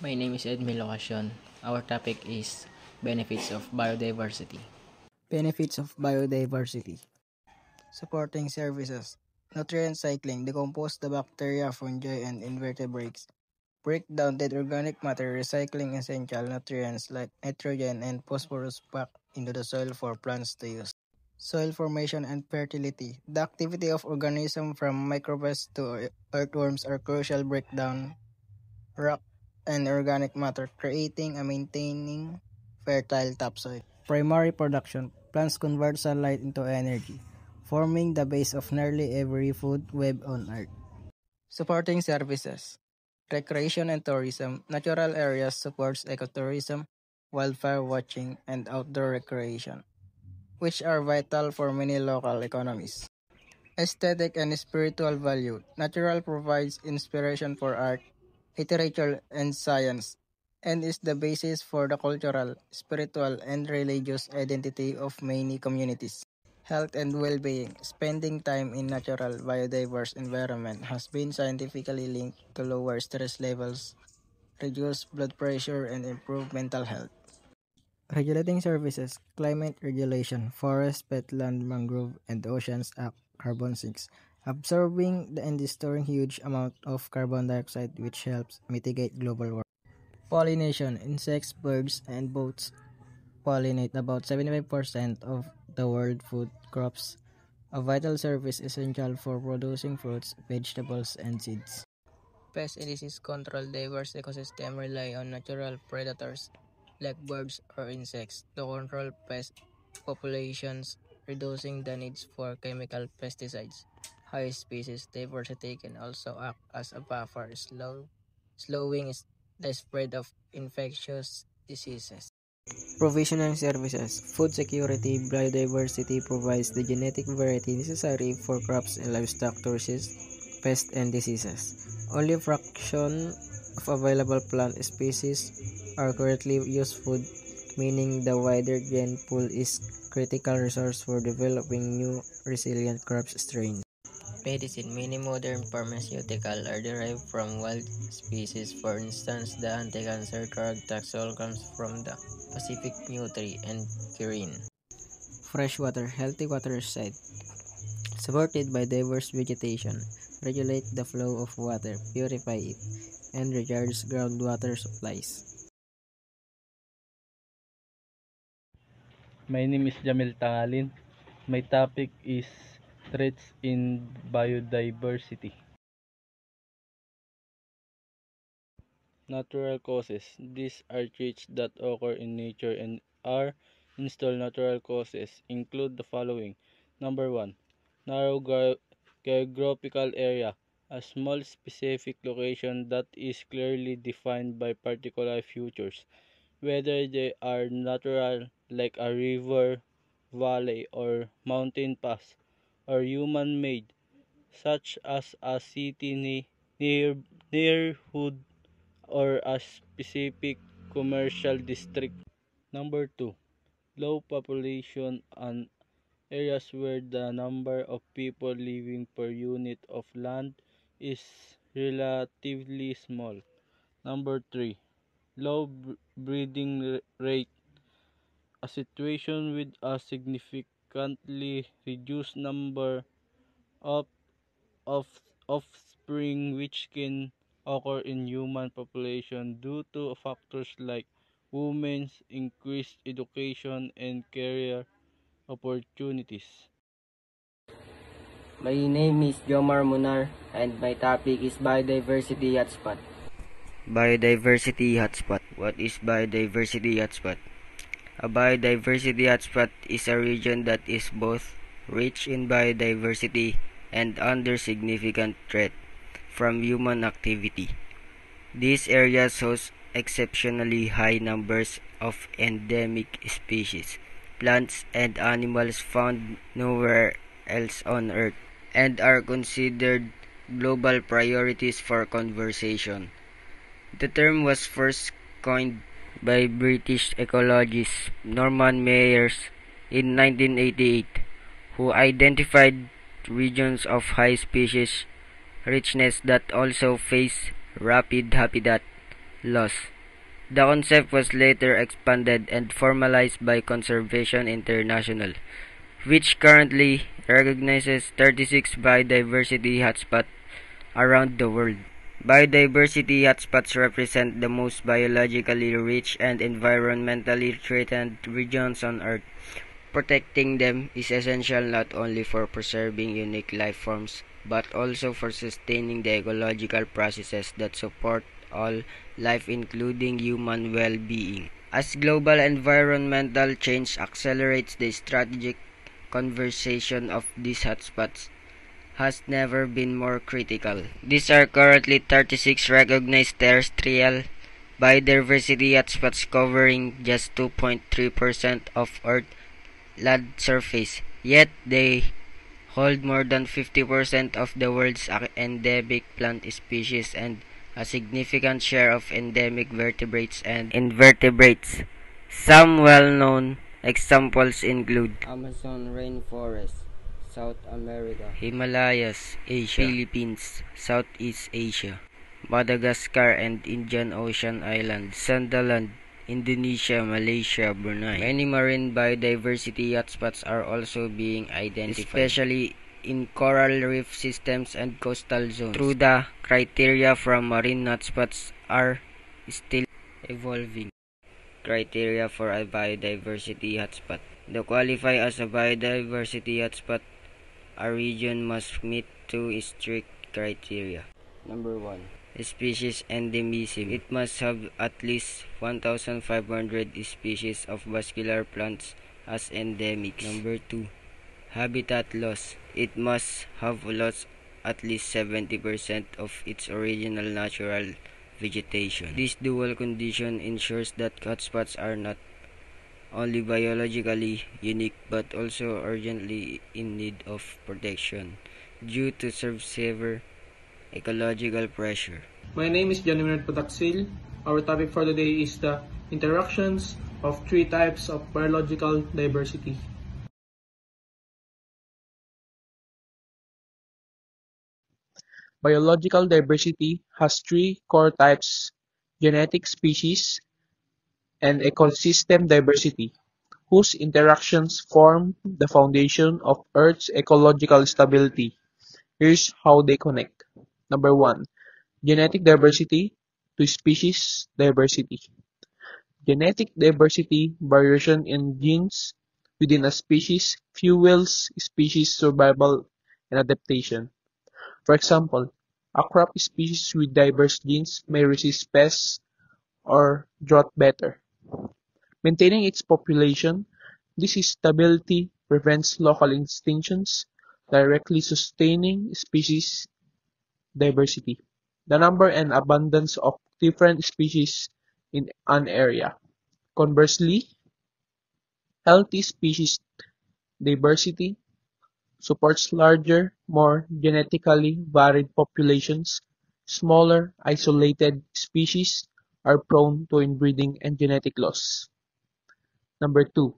My name is Edmil Ocasio. Our topic is benefits of biodiversity. Benefits of biodiversity. Supporting services. Nutrient cycling decompose the bacteria, fungi, and invertebrates. Break down dead organic matter, recycling essential nutrients like nitrogen and phosphorus back into the soil for plants to use. Soil formation and fertility. The activity of organisms from microbes to earthworms are crucial breakdown rock and organic matter, creating and maintaining fertile topsoil. Primary production. Plants convert sunlight into energy, forming the base of nearly every food web on Earth. Supporting services. Recreation and tourism. Natural areas supports ecotourism, wildfire watching, and outdoor recreation, which are vital for many local economies. Aesthetic and spiritual value. Natural provides inspiration for art, literature, and science, and is the basis for the cultural, spiritual, and religious identity of many communities. Health and well-being. Spending time in natural, biodiverse environment has been scientifically linked to lower stress levels, reduce blood pressure, and improve mental health. Regulating services, climate regulation, forest, wetland, mangrove, and oceans act carbon sinks, absorbing and storing huge amount of carbon dioxide which helps mitigate global warming. Pollination, insects, birds, and boats pollinate about 75% of the world food crops, a vital service essential for producing fruits, vegetables, and seeds. Pest and disease control. Diverse ecosystems rely on natural predators like birds or insects to control pest populations, reducing the needs for chemical pesticides. High species diversity can also act as a buffer, slowing the spread of infectious diseases. Provision and services. Food security. Biodiversity provides the genetic variety necessary for crops and livestock to resist pests and diseases. Only a fraction of available plant species are currently used food, meaning the wider gene pool is critical resource for developing new resilient crop strains. Medicine. Many modern pharmaceuticals are derived from wild species. For instance, the anti-cancer drug Taxol comes from the Pacific nutria and kirin. Freshwater. Healthy water site. Supported by diverse vegetation, regulate the flow of water, purify it, and recharge groundwater supplies. My name is Jamil Tangalin. My topic is threats in biodiversity. Natural causes. These are threats that occur in nature and are installed. Natural causes include the following. Number 1. Narrow geographical area. A small specific location that is clearly defined by particular features, whether they are natural like a river, valley, or mountain pass, or human-made, such as a city neighborhood or a specific commercial district. Number 2. Low population and areas where the number of people living per unit of land is relatively small. Number 3. Low breeding rate. A situation with a significantly reduced number of, of offspring which can occur in human population due to factors like women's increased education and career opportunities. My name is Jomar Munar and my topic is Biodiversity Hotspot. Biodiversity Hotspot. What is Biodiversity Hotspot? A biodiversity hotspot is a region that is both rich in biodiversity and under significant threat from human activity. These areas host exceptionally high numbers of endemic species, plants and animals found nowhere else on Earth, and are considered global priorities for conservation. The term was first coined by British ecologist Norman Maiers in 1988, who identified regions of high species richness that also face rapid habitat loss. The concept was later expanded and formalized by Conservation International, which currently recognizes 36 biodiversity hotspots around the world. Biodiversity hotspots represent the most biologically rich and environmentally threatened regions on Earth. Protecting them is essential not only for preserving unique life forms, but also for sustaining the ecological processes that support all life, including human well-being. As global environmental change accelerates, the strategic conservation of these hotspots has never been more critical. These are currently 36 recognized terrestrial biodiversity hotspots covering just 2.3% of Earth's land surface, yet they hold more than 50% of the world's endemic plant species and a significant share of endemic vertebrates and invertebrates. Some well-known examples include Amazon rainforest, South America, Himalayas, Asia, Philippines, Southeast Asia, Madagascar and Indian Ocean Islands, Sundaland, Indonesia, Malaysia, Brunei. Many marine biodiversity hotspots are also being identified, especially in coral reef systems and coastal zones. Through the criteria from marine hotspots are still evolving. Criteria for a biodiversity hotspot. To qualify as a biodiversity hotspot, a region must meet two strict criteria. Number 1. Species endemism. It must have at least 1,500 species of vascular plants as endemics. Number 2. Habitat loss. It must have lost at least 70% of its original natural vegetation. This dual condition ensures that hotspots are not only biologically unique but also urgently in need of protection due to severe ecological pressure. My name is Janimir Pataxil. Our topic for today is the interactions of three types of biological diversity. Biological diversity has three core types: genetic species and ecosystem diversity, whose interactions form the foundation of Earth's ecological stability. Here's how they connect. Number 1. Genetic diversity to species diversity. Genetic diversity, variation in genes within a species, fuels species survival and adaptation. For example, a crop species with diverse genes may resist pests or drought better. Maintaining its population, this stability prevents local extinctions, directly sustaining species diversity, the number and abundance of different species in an area. Conversely, healthy species diversity supports larger, more genetically varied populations. Smaller, isolated species are prone to inbreeding and genetic loss. Number 2.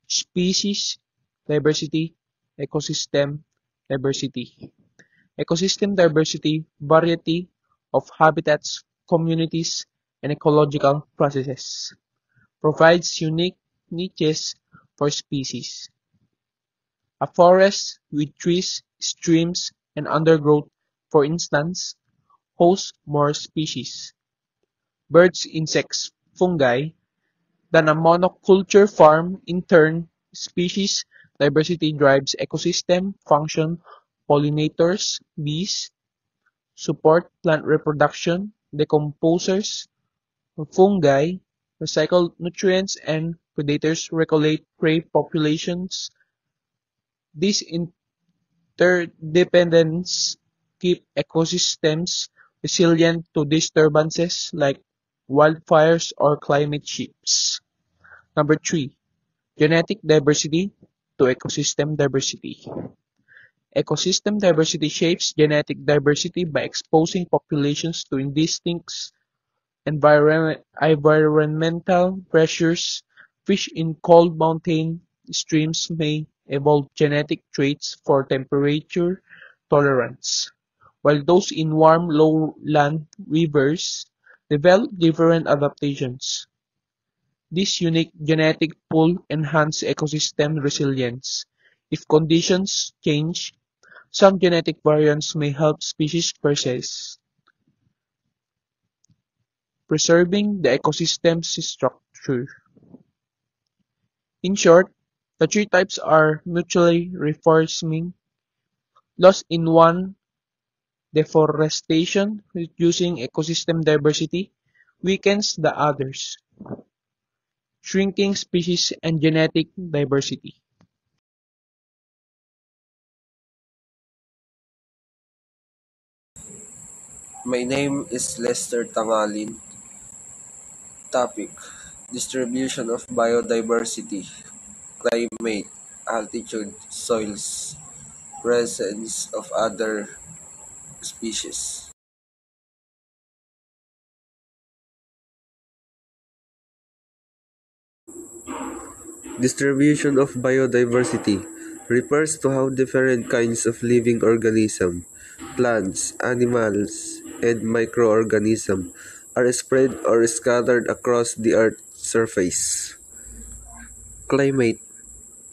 Species diversity, ecosystem diversity. Ecosystem diversity, variety of habitats, communities, and ecological processes, provides unique niches for species. A forest with trees, streams, and undergrowth, for instance, hosts more species, birds, insects, fungi, than a monoculture farm. In turn, species diversity drives ecosystem function. Pollinators, bees, support plant reproduction. Decomposers, fungi, recycle nutrients, and predators regulate prey populations. These interdependence keep ecosystems resilient to disturbances like wildfires or climate shifts. Number 3. Genetic diversity to ecosystem diversity. Ecosystem diversity shapes genetic diversity by exposing populations to distinct environmental pressures. Fish in cold mountain streams may evolve genetic traits for temperature tolerance, while those in warm lowland rivers develop different adaptations. This unique genetic pool enhances ecosystem resilience. If conditions change, some genetic variants may help species persist, preserving the ecosystem's structure. In short, the three types are mutually reinforcing. Loss in one, deforestation, reducing ecosystem diversity, weakens the others, shrinking species and genetic diversity. My name is Lester Tangalin. Topic: Distribution of biodiversity, climate, altitude, soils, presence of other species. Distribution of biodiversity refers to how different kinds of living organisms, plants, animals, and microorganisms are spread or scattered across the Earth's surface. Climate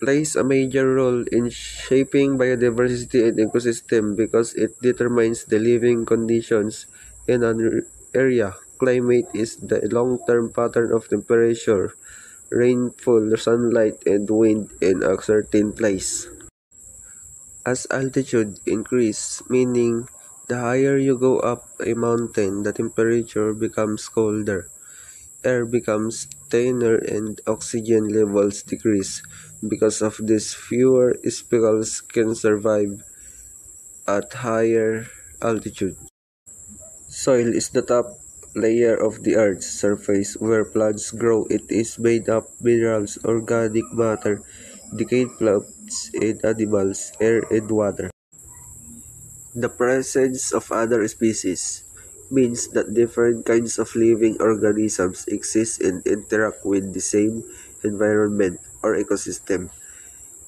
plays a major role in shaping biodiversity and ecosystem because it determines the living conditions in an area. Climate is the long-term pattern of temperature, rainfall, sunlight, and wind in a certain place. As altitude increases, meaning the higher you go up a mountain, the temperature becomes colder, air becomes thinner, and oxygen levels decrease. Because of this, fewer species can survive at higher altitude. Soil is the top layer of the Earth's surface where plants grow. It is made of minerals, organic matter, decayed plants and animals, air and water. The presence of other species means that different kinds of living organisms exist and interact with the same environment or ecosystem.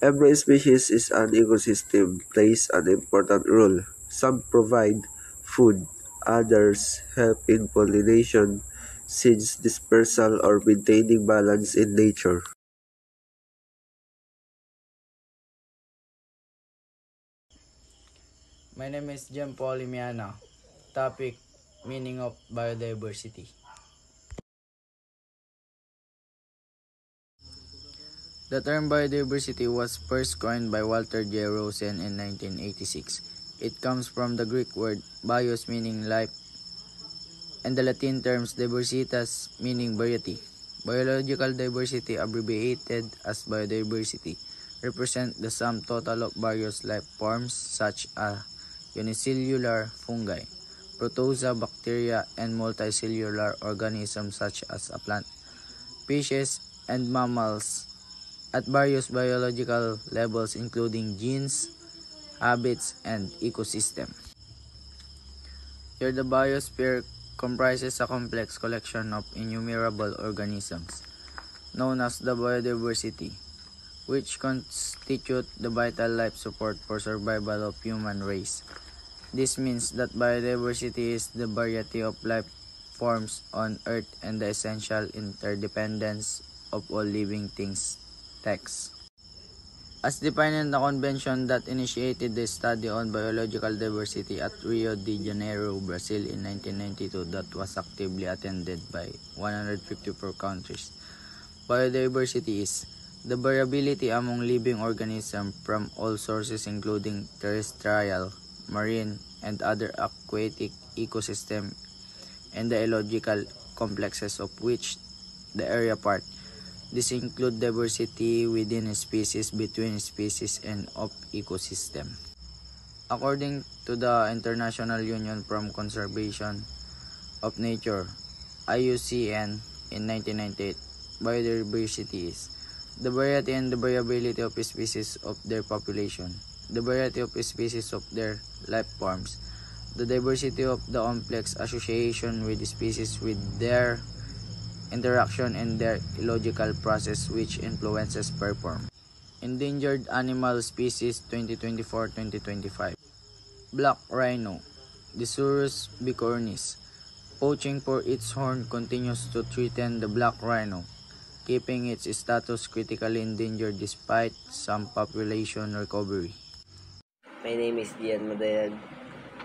Every species is an ecosystem plays an important role. Some provide food, others help in pollination, seeds dispersal, or maintaining balance in nature. My name is Jem Paulimiana. Topic: Meaning of Biodiversity. The term biodiversity was first coined by Walter J. Rosen in 1986. It comes from the Greek word bios meaning life and the Latin terms diversitas meaning variety. Biological diversity, abbreviated as biodiversity, represent the sum total of various life forms such as unicellular fungi, protozoa, bacteria, and multicellular organisms such as a plant, fishes, and mammals at various biological levels including genes, habits, and ecosystem. Here, the biosphere comprises a complex collection of innumerable organisms, known as the biodiversity, which constitute the vital life support for survival of human race. This means that biodiversity is the variety of life forms on Earth and the essential interdependence of all living things. Text. As defined in the convention that initiated the study on biological diversity at Rio de Janeiro, Brazil in 1992 that was actively attended by 154 countries. Biodiversity is the variability among living organisms from all sources including terrestrial, marine, and other aquatic ecosystems and the ecological complexes of which the area part. This include diversity within a species, between species, and of ecosystem. According to the International Union for Conservation of Nature, IUCN, in 1998, biodiversity is the variety and the variability of species of their population, the variety of species of their life forms, the diversity of the complex association with species with their interaction and their ecological process which influences perform. Endangered Animal Species 2024-2025. Black Rhino, Diceros bicornis, Poaching for its horn continues to threaten the black rhino, keeping its status critically endangered despite some population recovery. My name is Gian Madayag.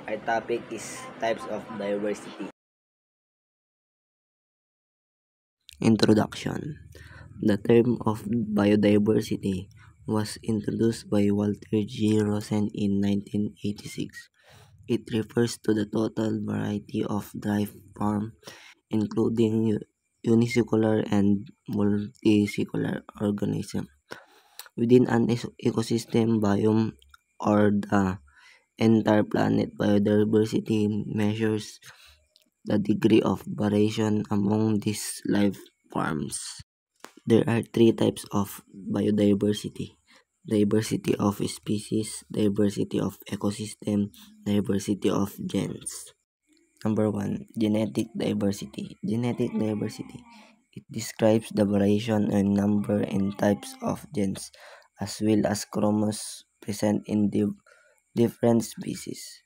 Our topic is types of diversity. Introduction. The term of biodiversity was introduced by Walter G. Rosen in 1986. It refers to the total variety of life forms, including unicellular and multicellular organisms, within an ecosystem biome or the entire planet. Biodiversity measures the degree of variation among these life forms. There are three types of biodiversity: diversity of species, diversity of ecosystem, diversity of genes. Number 1. Genetic diversity. Genetic diversity. It describes the variation in number and types of genes, as well as chromosomes present in different species.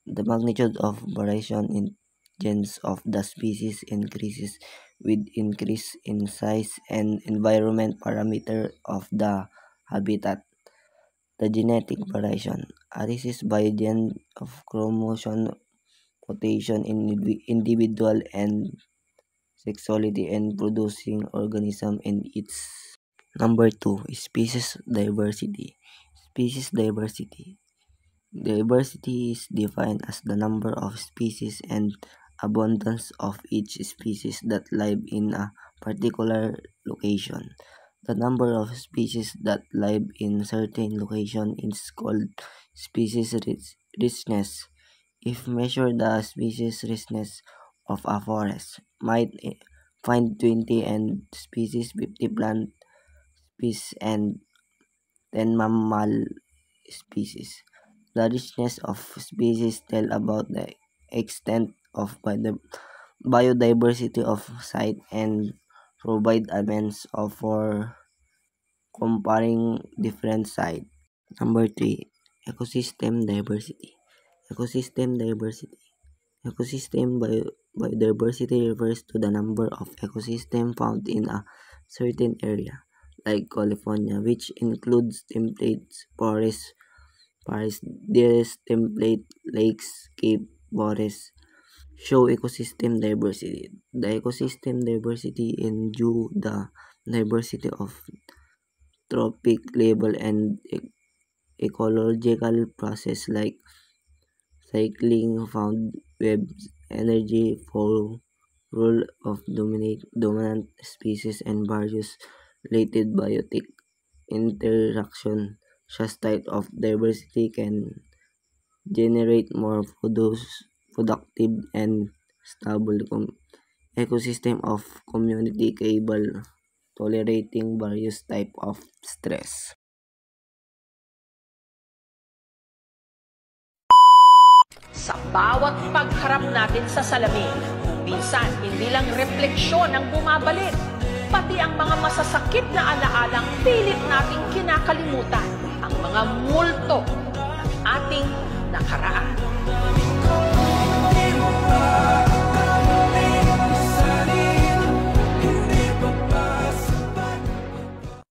The magnitude of variation in genes of the species increases with increase in size and environment parameter of the habitat. The genetic variation arises by gene of chromosome mutation in individual and sexuality and producing organism in its. Number 2. Species diversity. Species diversity. Diversity is defined as the number of species and abundance of each species that live in a particular location. The number of species that live in certain location is called species richness. If measure the species richness of a forest, might find 20 and species, 50 plant species, and 10 mammal species. The richness of species tell about the extent of biodiversity of site and provide a means for comparing different sites. Number 3. Ecosystem diversity. Ecosystem diversity. Ecosystem biodiversity refers to the number of ecosystems found in a certain area, like California, which includes temperate forests, template lakes, cape forests, show ecosystem diversity. The ecosystem diversity include the diversity of trophic level and ecological process like cycling, found webs, energy for role of dominant species, and various related biotic interaction. Such type of diversity can generate more productive and stable ecosystem of community capable tolerating various type of stress. Sa bawat pagharap natin sa salamin, minsan hindi lang refleksyon ang bumabalik, pati ang mga masasakit na alaalang pilit nating kinakalimutan, ang mga multo ng ating nakaraan.